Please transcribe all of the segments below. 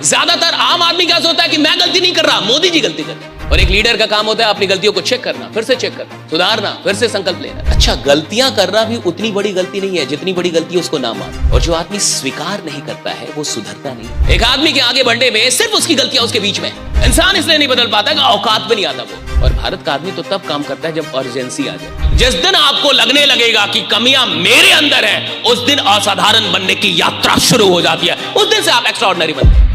ज्यादातर आम आदमी क्या सोचता है कि मैं गलती नहीं कर रहा, मोदी जी गलती कर रहे हैं। और एक लीडर का काम होता है अपनी गलतियों को चेक करना, फिर से चेक करना, सुधारना, फिर से संकल्प लेना। अच्छा, गलतियां करना भी उतनी बड़ी गलती नहीं है जितनी बड़ी गलती उसको ना मान। और जो आदमी स्वीकार नहीं करता है वो सुधरता नहीं। एक आदमी के आगे बढ़ने में सिर्फ उसकी गलतियां उसके बीच में। इंसान इसलिए नहीं बदल पाता कि औकात में नहीं आता वो। और भारत का आदमी तो तब काम करता है जब अर्जेंसी आ जाए। जिस दिन आपको लगने लगेगा कि कमियां मेरे अंदर है, उस दिन असाधारण बनने की यात्रा शुरू हो जाती है। उस दिन से आप एक्स्ट्राऑर्डिनरी बनते हैं।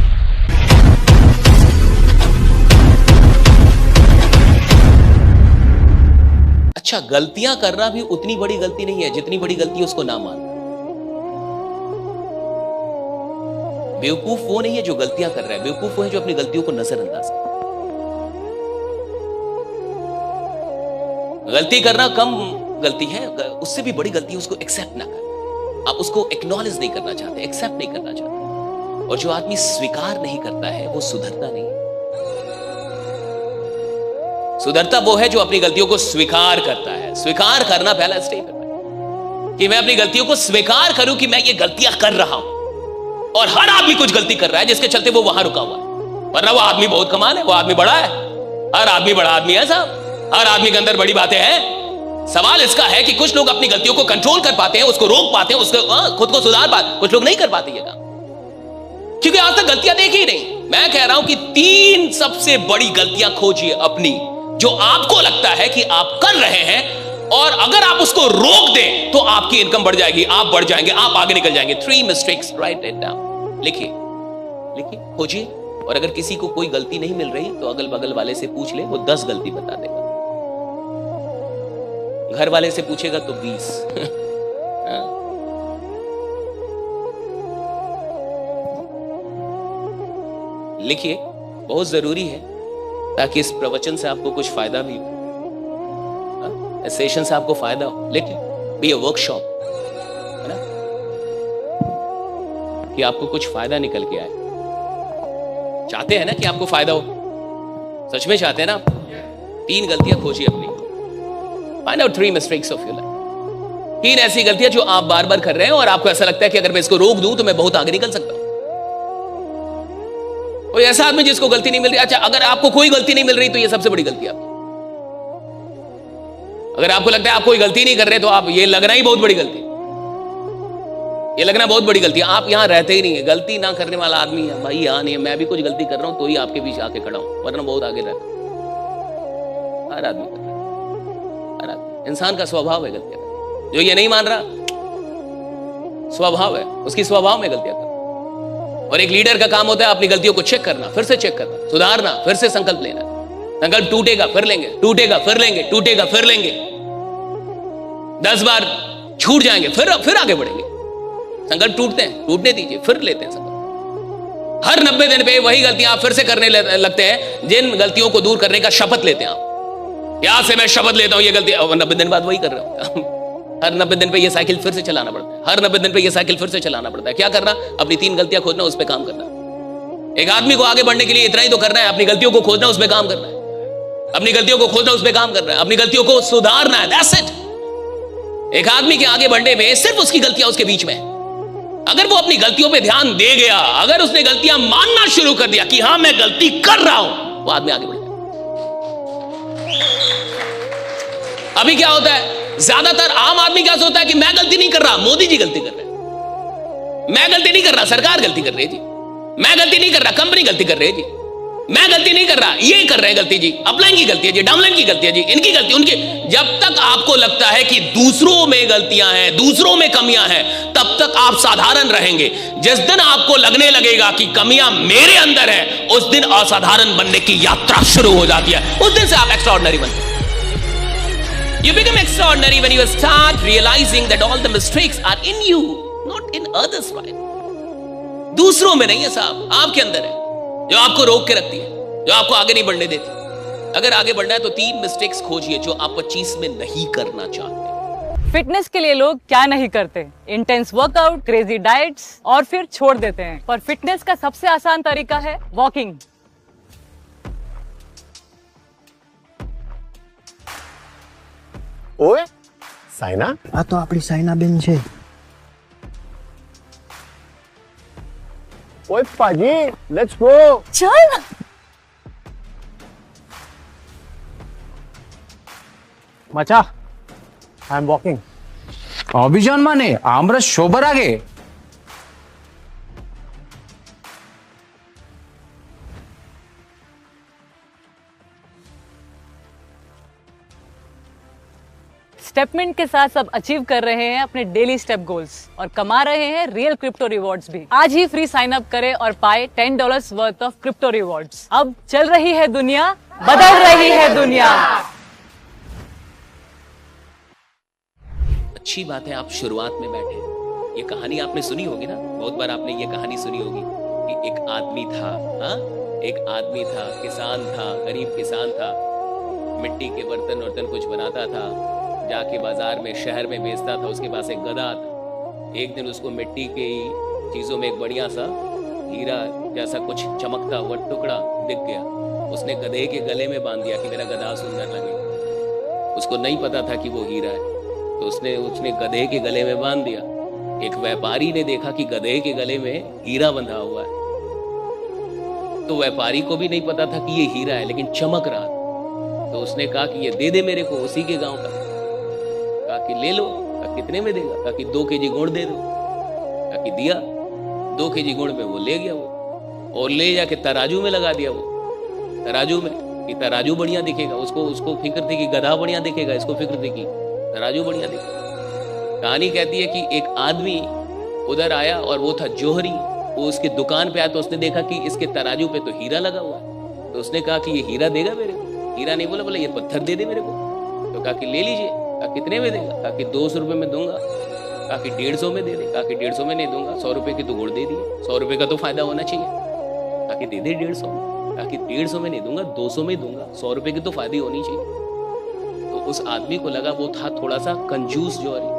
अच्छा, गलतियां करना भी उतनी बड़ी गलती नहीं है जितनी बड़ी गलती उसको ना मान। बेवकूफ वो नहीं है जो गलतियां कर रहा है, बेवकूफ वो है जो अपनी गलतियों को नजरअंदाज कर। गलती करना कम गलती है, उससे भी बड़ी गलती उसको एक्सेप्ट ना कर। आप उसको एक्नॉलेज नहीं करना चाहते, एक्सेप्ट नहीं करना चाहते। और जो आदमी स्वीकार नहीं करता है वो सुधरता नहीं। सुधरता वो है जो अपनी गलतियों को स्वीकार करता है। स्वीकार करना पहला स्टेप है कि मैं अपनी गलतियों को स्वीकार करूं कि मैं ये गलतियां कर रहा हूं। और हर आदमी कुछ गलती कर रहा है जिसके चलते वो वहां रुका हुआ है। वरना वो आदमी बहुत कमाल है, वो आदमी बड़ा है, हर आदमी बड़ा आदमी है साहब, हर आदमी के अंदर बड़ी बातें हैं। सवाल इसका है कि कुछ लोग अपनी गलतियों को कंट्रोल कर पाते हैं, उसको रोक पाते हैं, उसको खुद को सुधार पाते। कुछ लोग नहीं कर पाते ये काम, क्योंकि आज तक गलतियां देखी ही नहीं। मैं कह रहा हूं कि 3 सबसे बड़ी गलतियां खोजिए अपनी, जो आपको लगता है कि आप कर रहे हैं, और अगर आप उसको रोक दें तो आपकी इनकम बढ़ जाएगी, आप बढ़ जाएंगे, आप आगे निकल जाएंगे। 3 मिस्टेक्स, राइट इट डाउन, लिखिए लिखिए, खोजिए। और अगर किसी को कोई गलती नहीं मिल रही तो अगल बगल वाले से पूछ ले, वो 10 गलती बता देगा। घर वाले से पूछेगा तो 20। लिखिए, बहुत जरूरी है, ताकि इस प्रवचन से आपको कुछ फायदा भी हो, इस सेशन से आपको फायदा हो। लेकिन भी वर्कशॉप है ना, कि आपको कुछ फायदा निकल के आए। चाहते हैं ना कि आपको फायदा हो, सच में चाहते हैं ना आप? 3 गलतियां खोजिए अपनी। Find out 3 mistakes of your life. 3 ऐसी गलतियां जो आप बार बार कर रहे हैं और आपको ऐसा लगता है कि अगर मैं इसको रोक दूं तो मैं बहुत आगे निकल सकता हूं। कोई ऐसा आदमी जिसको गलती नहीं मिल रही। अच्छा, अगर आपको कोई गलती नहीं मिल रही तो ये सबसे बड़ी गलती है आपकी। अगर आपको लगता है आप कोई गलती नहीं कर रहे तो आप, ये लगना ही बहुत बड़ी गलती, ये लगना बहुत बड़ी गलती है। आप यहां रहते ही नहीं है, गलती ना करने वाला आदमी है भाई यहां नहीं है। मैं भी कुछ गलती कर रहा हूं तो ही आपके बीच आके खड़ा हूं, वरना बहुत आगे रहता। हर आदमी कर रहा है, हर आदमी। इंसान का स्वभाव है गलतियां करना। जो ये नहीं मान रहा, स्वभाव है, उसकी स्वभाव में गलतियां करना। और एक लीडर का काम होता है अपनी गलतियों को चेक करना, फिर से चेक करना, सुधारना, फिर से संकल्प लेना। संकल्प टूटेगा फिर लेंगे, टूटेगा फिर लेंगे, टूटेगा फिर लेंगे। 10 बार छूट जाएंगे, फिर आगे बढ़ेंगे। संकल्प टूटते हैं, टूटने दीजिए, फिर लेते हैं संकल्प। हर 90 दिन पे वही गलतियां आप फिर से करने लगते हैं, जिन गलतियों को दूर करने का शपथ लेते हैं आप। यहां से मैं शपथ लेता हूं ये गलती, 90 दिन बाद वही कर रहा हूं। हर 90 दिन पे ये साइकिल फिर से चलाना पड़ता है, हर 90 दिन पे ये साइकिल फिर से चलाना पड़ता है। क्या करना? अपनी 3 गलतियां खोजना, उस पर काम करना। एक आदमी को आगे बढ़ने के लिए इतना ही तो करना है, अपनी गलतियों को खोजना, उस पर काम करना है। अपनी गलतियों को खोजना, उस पर काम करना है, अपनी गलतियों को सुधारना है। That's it. एक आदमी के आगे बढ़ने में सिर्फ उसकी गलतियां उसके बीच में। अगर वो अपनी गलतियों पे ध्यान दे गया, अगर उसने गलतियां मानना शुरू कर दिया कि हां मैं गलती कर रहा हूं, वो आदमी आगे बढ़ जाएगा। अभी क्या होता है, ज्यादातर आम आदमी क्या सोचता है कि मैं गलती नहीं कर रहा, मोदी जी गलती कर रहे हैं। मैं गलती नहीं कर रहा, सरकार गलती कर रही है जी। मैं गलती नहीं कर रहा, कंपनी गलती कर रही है जी। मैं गलती नहीं कर रहा, ये कर रहे हैं गलती जी, अपलाइन की गलती है जी, डाउनलाइन की गलती है जी, इनकी गलती, उनकी। जब तक आपको लगता है कि दूसरों में गलतियां हैं, दूसरों में कमियां हैं, तब तक आप साधारण रहेंगे। जिस दिन आपको लगने लगेगा कि कमियां मेरे अंदर है, उस दिन असाधारण बनने की यात्रा शुरू हो जाती है। उस दिन से आप एक्स्ट्राऑर्डिनरी बनते हैं। You become extraordinary when you start realizing that all the mistakes are in you, not in others' mind. दूसरों में नहीं है साहब, आपके अंदर है, जो आपको रोक के रखती है, जो आपको आगे नहीं बढ़ने देती। अगर आगे बढ़ना है तो 3 मिस्टेक्स खोजिए जो आप 25 में नहीं करना चाहते। फिटनेस के लिए लोग क्या नहीं करते, इंटेंस वर्कआउट, क्रेजी डाइट्स और फिर छोड़ देते हैं। पर फिटनेस का सबसे आसान तरीका है वॉकिंग। ઓએ સાયના, આ તો આપણી સાયના બેન છે. ओए पाजी, लेट्स गो। चल। मचा, आई एम वॉकिंग। অভিযান মানে আমরা সবার আগে। स्टेपमिंट के साथ सब अचीव कर रहे हैं अपने डेली स्टेप गोल्स और कमा रहे हैं रियल क्रिप्टो रिवॉर्ड्स भी। आज ही फ्री साइन अप करें और पाए $10 वर्थ ऑफ क्रिप्टो रिवॉर्ड्स। अब चल रही है दुनिया, बदल रही है दुनिया। अच्छी बात है आप शुरुआत में बैठे। ये कहानी आपने सुनी होगी ना, बहुत बार आपने ये कहानी सुनी होगी कि एक आदमी था, एक आदमी था, किसान था, गरीब किसान था, मिट्टी के बर्तन वर्तन कुछ बनाता था, जाके बाजार में शहर में बेचता था। उसके पास एक गधा था। एक दिन उसको मिट्टी की चीजों में एक बढ़िया सा हीरा जैसा कुछ चमकता हुआ टुकड़ा दिख गया। उसने गधे के गले में बांध दिया कि मेरा गधा सुंदर लगे। उसको नहीं पता था कि वो हीरा है, तो उसने गधे के गले में बांध दिया। एक व्यापारी ने देखा कि गधे के गले में हीरा बंधा हुआ है, तो व्यापारी को भी नहीं पता था कि ये हीरा है, लेकिन चमक रहा था। तो उसने कहा कि ये दे दे मेरे को, उसी के गांव का। कहा कि ले लो। कहा कितने में देगा? कहा कि 2 केजी गुड़ दे दो। कहा कि दिया। 2 केजी गुड़ में वो ले गया वो, और ले जाके तराजू में लगा दिया वो। तराजू में कि तराजू बढ़िया दिखेगा। उसको फिक्र थी कि गधा बढ़िया दिखेगा, इसको फिक्र थी कि तराजू बढ़िया दिखेगा। कहानी कहती है कि एक आदमी उधर आया और वो था जोहरी। वो उसकी दुकान पे आया तो उसने देखा कि इसके तराजू पे तो हीरा लगा हुआ है। तो उसने कहा कि ये हीरा देगा मेरे को? हीरा नहीं बोला, बोला ये पत्थर दे दे मेरे को। तो कहा कि ले लीजिए। कहा कितने में देगा? कहा कि 200 रुपये में दूंगा। कहा कि 150 में दे दे। कहा कि 150 में नहीं दूंगा, 100 रुपये की तो गुड़ दे दिए, 100 रुपये का तो फायदा होना चाहिए। कहा कि दे दे 150 में। कहा कि 150 में नहीं दूंगा, 200 में दूंगा, 100 रुपये की तो फायदा होनी चाहिए। तो उस आदमी को लगा, वो था थोड़ा सा कंजूस जोहरी,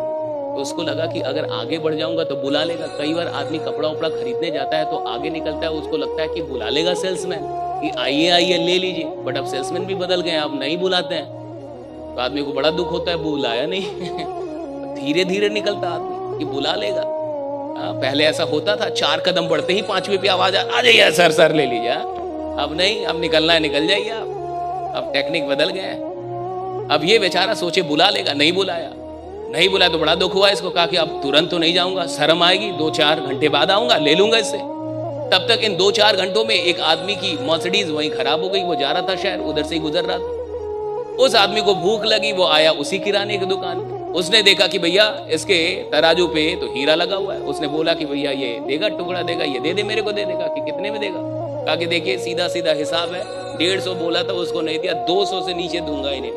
तो उसको लगा कि अगर आगे बढ़ जाऊंगा तो बुला लेगा। कई बार आदमी कपड़ा उपड़ा खरीदने जाता है तो आगे निकलता है, उसको लगता है कि बुला लेगा सेल्समैन कि आइए आइए ले लीजिए। बट अब सेल्समैन भी बदल गए, अब नहीं बुलाते हैं। तो आदमी को बड़ा दुख होता है, बुलाया नहीं। धीरे धीरे निकलता आदमी कि बुला लेगा। पहले ऐसा होता था, 4 कदम बढ़ते ही 5वें पे आवाज आ जाइए, सर सर ले लीजिए। अब नहीं, अब निकलना है निकल जाइए आप। अब टेक्निक बदल गए हैं। अब ये बेचारा सोचे बुला लेगा, नहीं बुलाया। नहीं बुलाया तो बड़ा दुख हुआ इसको। कहा कि अब तुरंत तो नहीं जाऊंगा, शर्म आएगी, 2-4 घंटे बाद आऊंगा, ले लूंगा इससे। तब तक इन 2-4 घंटों में एक आदमी की मर्सिडीज वहीं खराब हो गई। वो जा रहा था शहर, उधर से ही गुजर रहा था। उस आदमी को भूख लगी, वो आया उसी किराने की दुकान पे। उसने देखा कि भैया इसके तराजू पे तो हीरा लगा हुआ है। उसने बोला कि भैया ये देगा, टुकड़ा देगा, ये दे दे मेरे को, दे देगा। कि कितने में देगा? कहा कि देखिए सीधा सीधा हिसाब है, 150 बोला था, उसको नहीं दिया, 200 से नीचे दूंगा ही नहीं।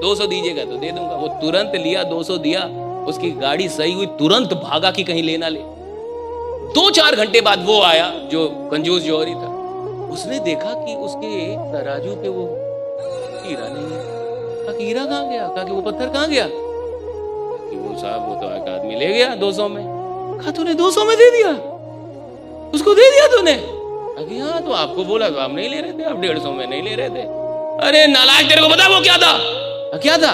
200 दीजिएगा तो दे दूंगा। वो तुरंत लिया, 200 दिया। उसकी गाड़ी सही हुई, तुरंत भागा कि कहीं लेना ले। 2-4 घंटे बाद वो आया जो कंजूस जौहरी था। उसने देखा कि उसके तराजू पे वो हीरा नहीं है। कहा कि हीरा कहाँ गया? कहा कि वो पत्थर कहाँ गया? कि वो साहब वो तो एक आदमी ले गया 200 में। कहा तूने 200 में दे दिया? उसको दे दिया तूने? कहा कि हाँ, तो आपको बोला तो आप नहीं ले रहे थे, आप 150 में नहीं ले रहे थे। अरे नालायक, तेरे को पता वो क्या था? क्या था?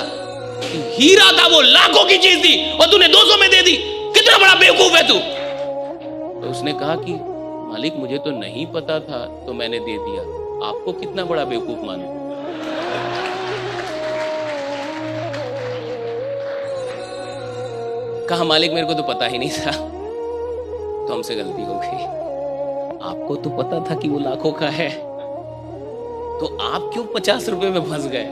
हीरा था, वो लाखों की चीज थी और तूने 200 में दे दी। कितना बड़ा बेवकूफ है तू। तो उसने कहा कि मालिक मुझे तो नहीं पता था तो मैंने दे दिया, आपको कितना बड़ा बेवकूफ मानूं। कहा मालिक मेरे को तो पता ही नहीं था, तो हमसे गलती हो गई। आपको तो पता था कि वो लाखों का है, तो आप क्यों 50 रुपए में फंस गए?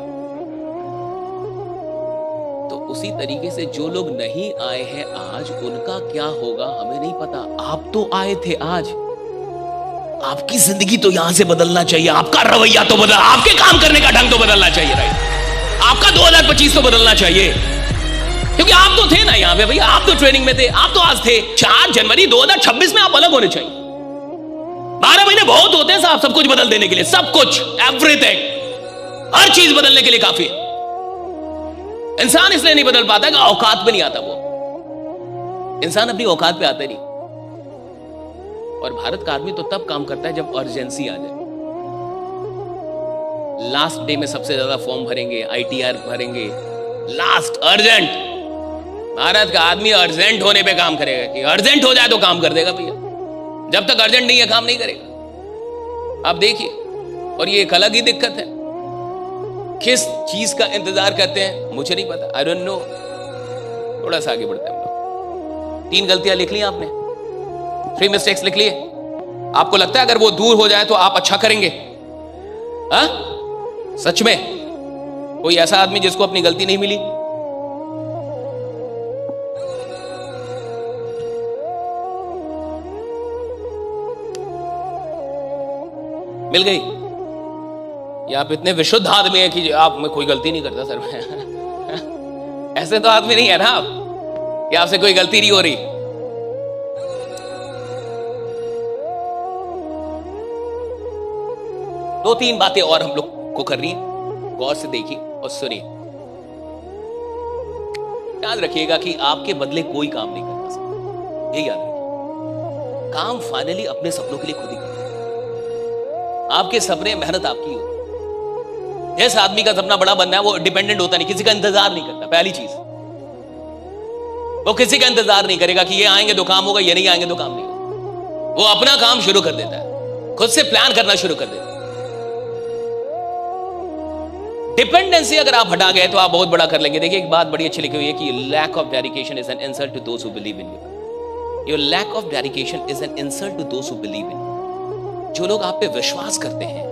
तो उसी तरीके से जो लोग नहीं आए हैं आज, उनका क्या होगा हमें नहीं पता। आप तो आए थे आज, आपकी जिंदगी तो यहां से बदलना चाहिए। आपका रवैया तो बदल, आपके काम करने का ढंग तो बदलना चाहिए, राइट? आपका 2025 तो बदलना चाहिए, क्योंकि आप तो थे ना यहां पे भैया, आप तो ट्रेनिंग में थे, आप तो आज थे। 4 जनवरी 2026 में आप अलग होने चाहिए। 12 महीने बहुत होते हैं साहब सब कुछ बदल देने के लिए, सब कुछ, एवरीथिंग, हर चीज बदलने के लिए काफी है। इंसान इसलिए नहीं बदल पाता कि औकात पे नहीं आता। वो इंसान अपनी औकात पे आता नहीं। और भारत का आदमी तो तब काम करता है जब अर्जेंसी आ जाए। लास्ट डे में सबसे ज्यादा फॉर्म भरेंगे, ITR भरेंगे, लास्ट अर्जेंट। भारत का आदमी अर्जेंट होने पे काम करेगा कि अर्जेंट हो जाए तो काम कर देगा भैया। जब तक अर्जेंट नहीं है काम नहीं करेगा। आप देखिए, और ये एक अलग ही दिक्कत है। किस चीज का इंतजार करते हैं मुझे नहीं पता, आई डोंट नो। थोड़ा सा आगे बढ़ते हैं हम लोग। 3 गलतियां लिख ली आपने, 3 मिस्टेक्स लिख लिए। आपको लगता है अगर वो दूर हो जाए तो आप अच्छा करेंगे? हाँ, सच में कोई ऐसा आदमी जिसको अपनी गलती नहीं मिली? मिल गई? या आप इतने विशुद्ध आदमी हैं कि आप में कोई गलती नहीं करता सर में? ऐसे तो आदमी नहीं है ना आप कि आपसे कोई गलती नहीं हो रही। दो तीन बातें और हम लोग को करनी है, गौर से देखिए और सुनिए। याद रखिएगा कि आपके बदले कोई काम नहीं करता सर, ये याद रखिए। काम फाइनली अपने सपनों के लिए खुद ही करता है। आपके सपने, मेहनत आपकी हो। जिस आदमी का सपना बड़ा बनना है वो डिपेंडेंट होता नहीं, किसी का इंतजार नहीं करता। पहली चीज, वो किसी का इंतजार नहीं करेगा कि ये आएंगे तो काम होगा, ये नहीं आएंगे तो काम नहीं होगा। वो अपना काम शुरू कर देता है, खुद से प्लान करना शुरू कर देता है। डिपेंडेंसी अगर आप हटा गए तो आप बहुत बड़ा कर लेंगे। देखिए एक बात बड़ी अच्छी लिखी हुई है कि lack of dedication is an insult to those who believe in you. Your lack of dedication is an insult to those who believe in you. जो लोग आप पे विश्वास करते हैं,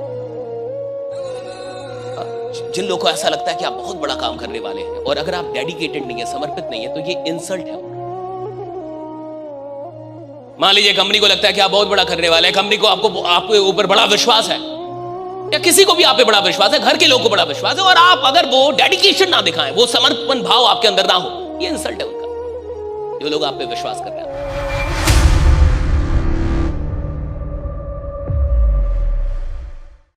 जिन लोगों को ऐसा लगता है कि आप बहुत बड़ा काम करने वाले हैं, और अगर आप डेडिकेटेड नहीं है, समर्पित नहीं है, तो ये इंसल्ट है। मान लीजिए कंपनी को लगता है कि आप बहुत बड़ा करने वाले हैं, कंपनी को आपके ऊपर बड़ा विश्वास है, या किसी को भी आप पे बड़ा विश्वास है, घर के लोगों को बड़ा विश्वास है, और आप अगर वो डेडिकेशन ना दिखाएं, वो समर्पण भाव आपके अंदर ना हो, ये इंसल्ट है उनका, जो लोग आप पे विश्वास कर रहे हैं।